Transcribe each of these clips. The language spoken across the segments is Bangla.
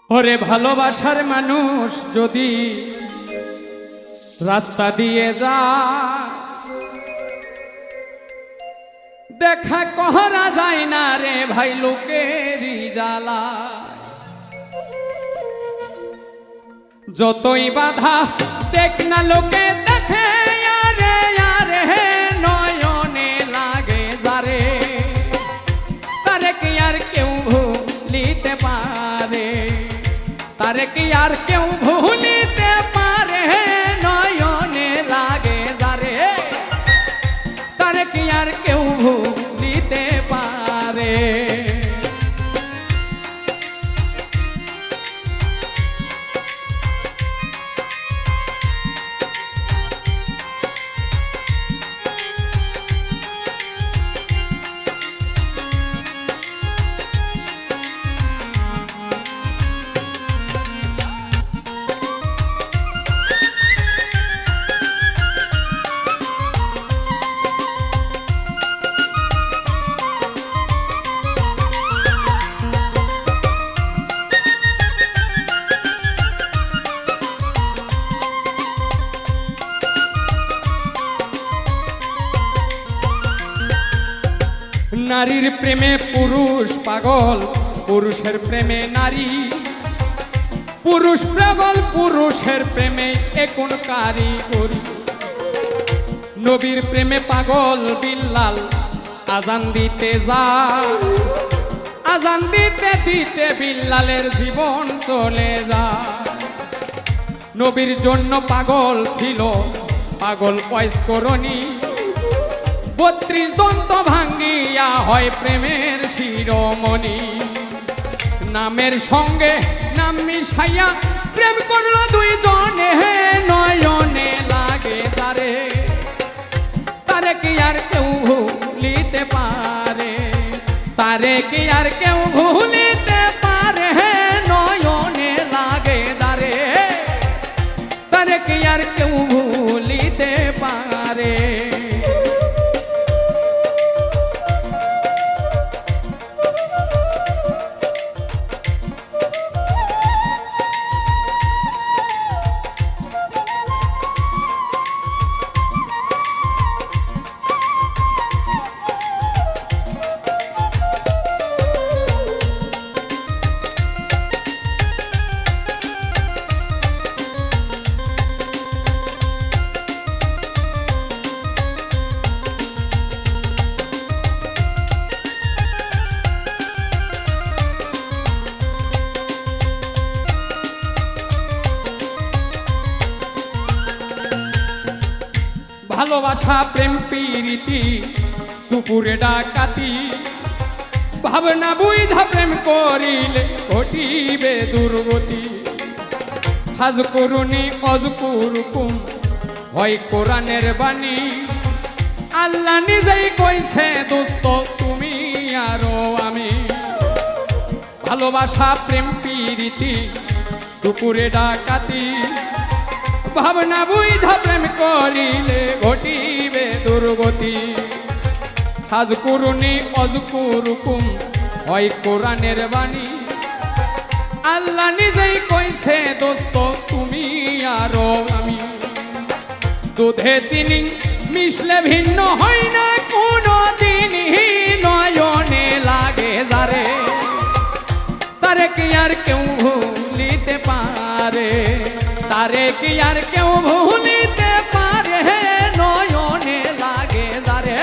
ওরে ভালোবাসার মানুষ যদি রাস্তা দিয়ে যায় দেখা করা যায় না রে ভাই লোকেরই জ্বালা। যতই বাধা দেখ না লোকে দেখে আরে আরে নয়নে লাগে যারে তারে কি আর কেউ ভুলিতে পারে, তারে কি আর কেউ ভুলিতে পারে নয়নে লাগে যারে তারে কি আর কেউ ভুলিতে পারে। নারীর প্রেমে পুরুষ পাগল, পুরুষের প্রেমে নারী, পুরুষ পাগল পুরুষের প্রেমে এখন কারিগরি। নবীর প্রেমে পাগল বিল্লাল আজান দিতে যায়, আজান দিতে দিতে বিল্লালের জীবন চলে যায়। নবীর জন্য পাগল ছিল পাগল ওয়াইস করণী, 32 দন্ত ভাঙ্গিয়া হয় প্রেমের শিরোমণি। নামের সঙ্গে নাম মিশাইয়া প্রেম করলো দুইজনে নয়নে লাগে তারে তারে কি আর কেউ ভুলিতে পারে, তারে কি আর কেউ ভুলিতে পারে নয়নে লাগে তারে তারে কি আর কেউ ভুলিতে পারে। ভালোবাসা প্রেম প্রীতি দুপুরে ডাকাতি, ভাবনা বুঝা প্রেম করিলে ঘটিবে দুর্গতি। হাজ করুনি অজ কুরকুম হয় কোরআনের বাণী, আল্লাহ নিজেই কইছে দোস্ত তুমি আরো আমি। ভালোবাসা প্রেম প্রীতি দুপুরে ডাকাতি, ভাবনা বুঝা প্রেম করিলে ঘটিবে দুর্গতি। হাজ করুনি অজ কুরকুম হয় কোরআনের বাণী, আল্লাহ নিজেই কইছে দোস্ত তুমি আরো আমি। দুধে চিনি মিশলে ভিন্ন হয় না কোনো দিনই নয়নে লাগে যারে তারে কি আর কেউ ভুলিতে পারে, তারে কি আর কেউ ভুলিতে পারে নয়নে লাগে যারে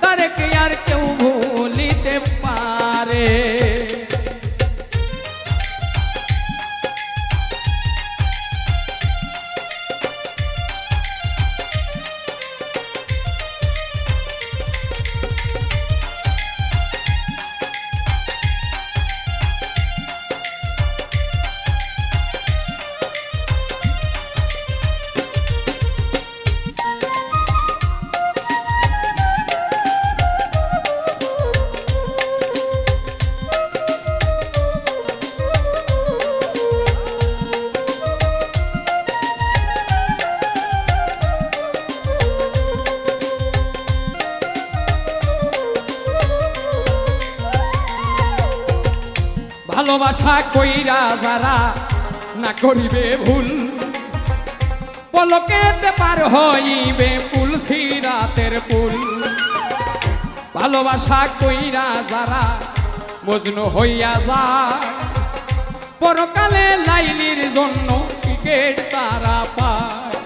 তারে কি আর কেউ ভুলিতে পারে। ভালোবাসা কইরা যারা না করিবে ভুল, পলকেতে পার হইবে পুল সিরাতের পুল। ভালোবাসা কইরা যারা মজনু হইয়া যায়, পরকালে লাইলির জন্য টিকেট তারা পায়।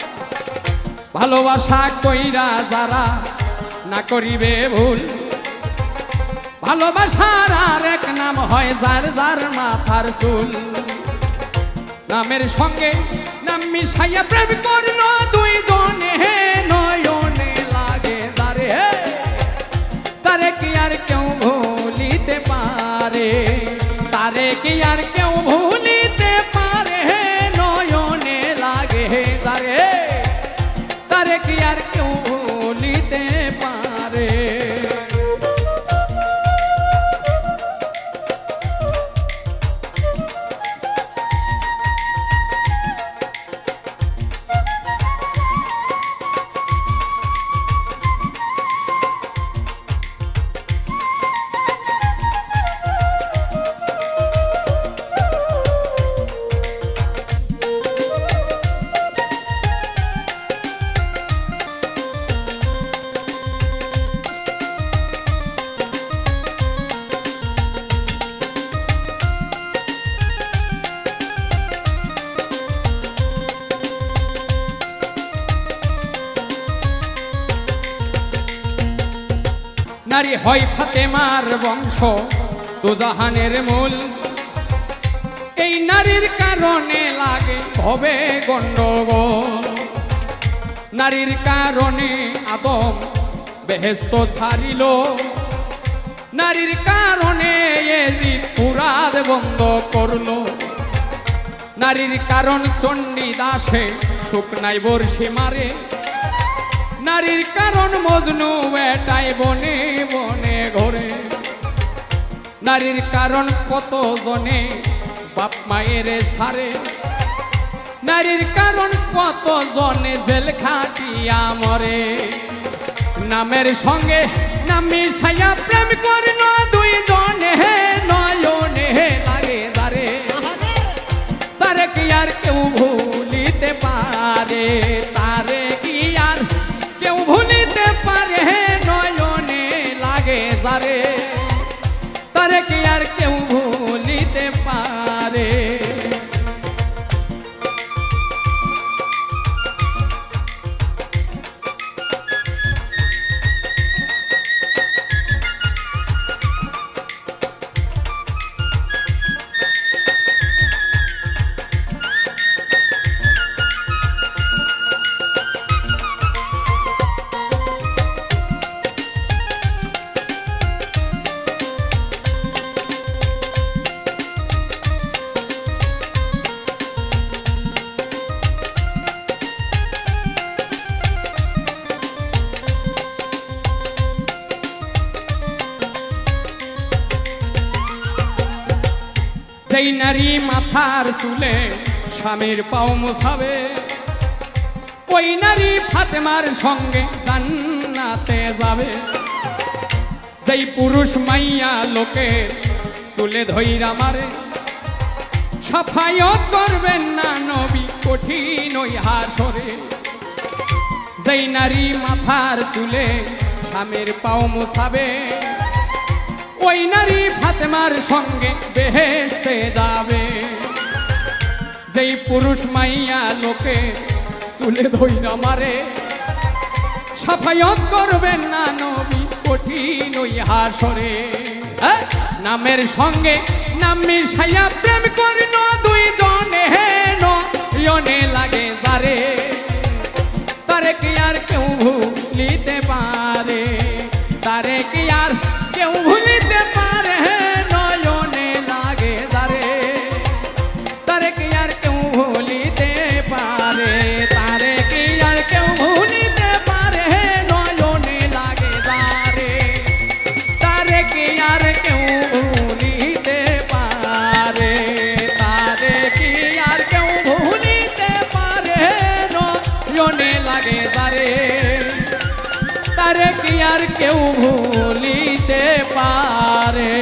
ভালোবাসা কইরা যারা না করিবে ভুল, ভালোবাসার আর এক নাম হয় যার যার মাথার চুল। নামের সঙ্গে নাম মিশাইয়া প্রেম করলো দুইজনে, নয়নে লাগে তারে, তারে কি আর কেউ ভুলিতে পারে, তারে কি আর কেউ ভুলিতে পারে, নয়নে লাগে তারে, তারে কি আর কেউ ভুলিতে পারে। নারী হয় ফাতেমার বংশ দুজাহানের মূল, এই নারীর কারণে লাগে হবে গন্ডগোল। নারীর কারণে আদম বেহেশত ছাড়িল, নারীর কারণে এজিদ ফুরাত বন্ধ করল। নারীর কারণ চণ্ডী দাসে শুকনাই বর্ষি মারে, নারীর কারণ মজনু এটাই বনে বনে ঘরে। নারীর কারণ কত জনে বাপ মায়ের ছাড়ে, নারীর কারণ কত জনে জেল খাটিয়া মরে। নামের সঙ্গে নাম মিশাইয়া প্রেম করিল দুইজনে, নয়নে লাগে তারে, তারে কি আর কেউ ভুলিতে পারে, তারে কি আর কেউ ভুলিতে পারে, নয়নে লাগে যারে, তারে কি আর কেউ ভুলিতে পারে। সেই নারী মাথার চুলে স্বামীর পাও মোছাবে, ওই নারী ফাতেমার সঙ্গে জান্নাতে যাবে। যেই পুরুষ মাইয়া লোকের চুলে ধইরা মারে, সাফাইয়ত করবেন না নবী কঠিন ওই হাসরে। যেই নারী মাথার চুলে স্বামীর পাও মোছাবে, ওই নারী ফাতেমার সঙ্গে বেহেশতে যাবে। যেই পুরুষ মাইয়া লোকে চুলে ধইরা মারে, সাফাইয়ত করবেন না নবী কঠিন ওই হাসরে। নামের সঙ্গে নাম মিশাইয়া প্রেম করিল দুইজনে, নয়নে লাগে যারে, তারে কি আর কেউ ভুলিতে পারে, তারে কি আর কেউ ভুলিতে পারে, নয়নে লাগে যারে, তারে কি আর কেউ ভুলিতে পারে, তারে কি আর কেউ ভুলিতে পারে, নয়নে লাগে যারে, তারে কি আর কেউ ভুলিতে পারে, তারে কি আর কেউ ভুলিতে পারে, নয়নে লাগে যারে, তারে কি আর কেউ ভুলিতে পারে।